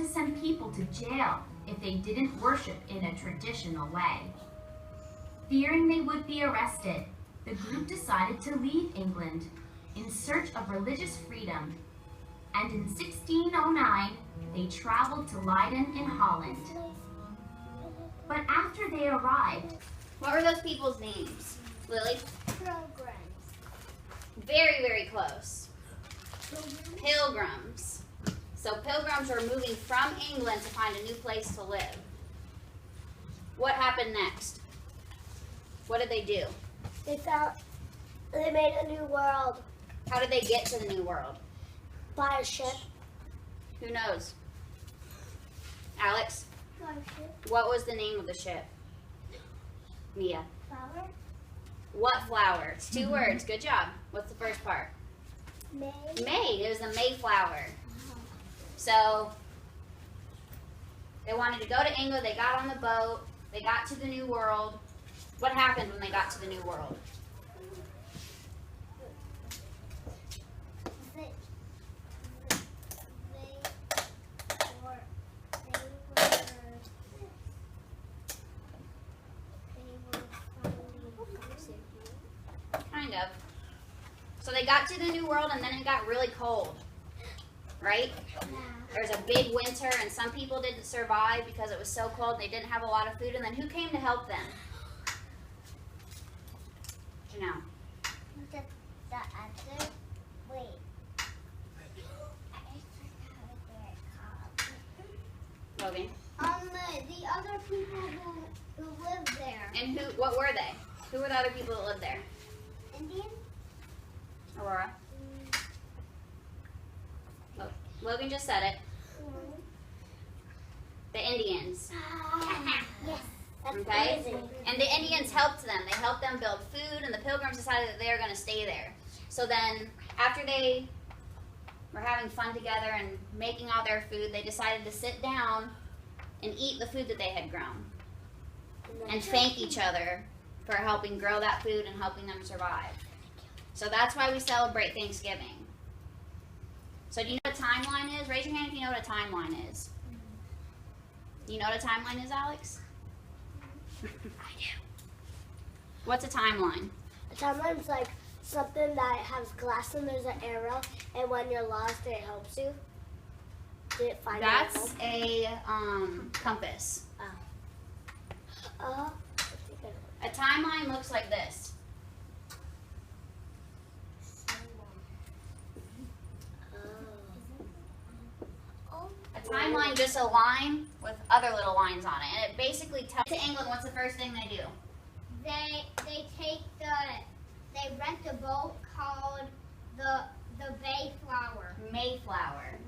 to send people to jail if they didn't worship in a traditional way. Fearing they would be arrested, the group decided to leave England in search of religious freedom, and in 1609 they traveled to Leiden in Holland. But after they arrived... What were those people's names, Lily? Pilgrims. Very, very close. Pilgrims. So pilgrims were moving from England to find a new place to live. What happened next? What did they do? They made a new world. How did they get to the new world? By a ship. Who knows? Alex? By a ship. What was the name of the ship? Mia? Flower. What flower? It's two words. Good job. What's the first part? May. May. It was the Mayflower. So they wanted to go to England. They got on the boat. They got to the new world. What happened when they got to the new world? Kind of. So they got to the new world and then it got really cold, right? There was a big winter and some people didn't survive because it was so cold and they didn't have a lot of food. And then who came to help them? You know. The other, wait. I forgot what they're called. Logan. The other people who lived there. And what were they? Who were the other people that lived there? Indian? Aurora. Logan just said it. The Indians. Yes. That's Okay? amazing. And the Indians helped them. They helped them build food, and the Pilgrims decided that they were going to stay there. So then, after they were having fun together and making all their food, they decided to sit down and eat the food that they had grown. And thank each other for helping grow that food and helping them survive. So that's why we celebrate Thanksgiving. So do you know what a timeline is? Raise your hand if you know what a timeline is. Do you know what a timeline is, Alex? I do. What's a timeline? A timeline's like something that has glass and there's an arrow, and when you're lost, it helps you. Did it find That's a compass. A timeline looks like this. A timeline just a line with other little lines on it, and it basically tells to England what's the first thing they do. They rent a boat called the Mayflower. Mayflower.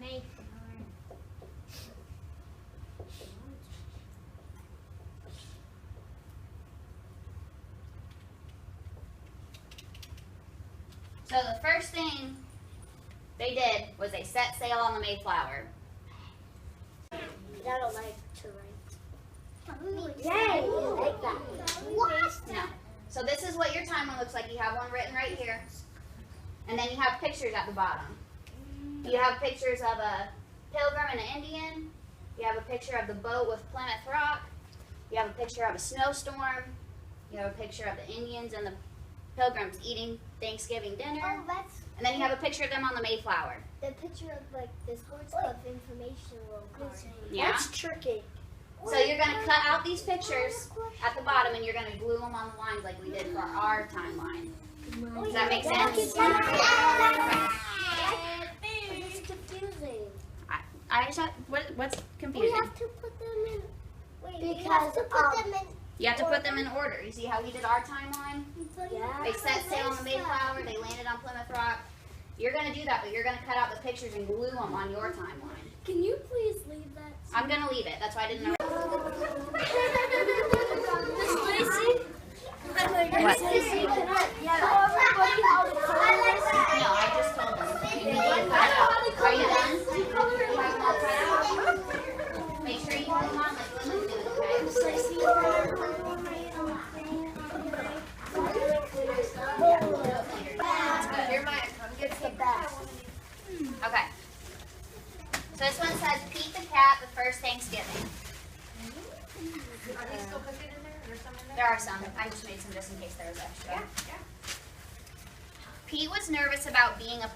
So the first thing they did was they set sail on the Mayflower. I don't like to write. Yay! You like that. What? No. So this is what your timeline looks like. You have one written right here. And then you have pictures at the bottom. You have pictures of a pilgrim and an Indian. You have a picture of the boat with Plymouth Rock. You have a picture of a snowstorm. You have a picture of the Indians and the pilgrims eating Thanksgiving dinner. And then you have a picture of them on the Mayflower. The picture of like this words of information will card. Yeah. That's tricky. So you're going to cut out these pictures at the bottom and you're going to glue them on the lines like we did for our timeline. Does that make sense? It's confusing. I just what's confusing? We have to put them in. Wait, because we have to put them in. You have to put them in order. You see how we did our timeline? Yeah. They set sail on the Mayflower. They landed on Plymouth Rock. You're going to do that, but you're going to cut out the pictures and glue them on your timeline. Can you please leave that? I'm going to leave it. That's why I didn't know. Miss Lacey? What? No, I just told them. You need to cut it out. Are you done? You have them all cut out? Make sure you glue them on like Lily did, okay? Okay. So this one says Pete the cat, the first Thanksgiving. Are they still cooking in there? There's some in there? There are some. I just made some just in case there was extra. Yeah. Pete was nervous about being a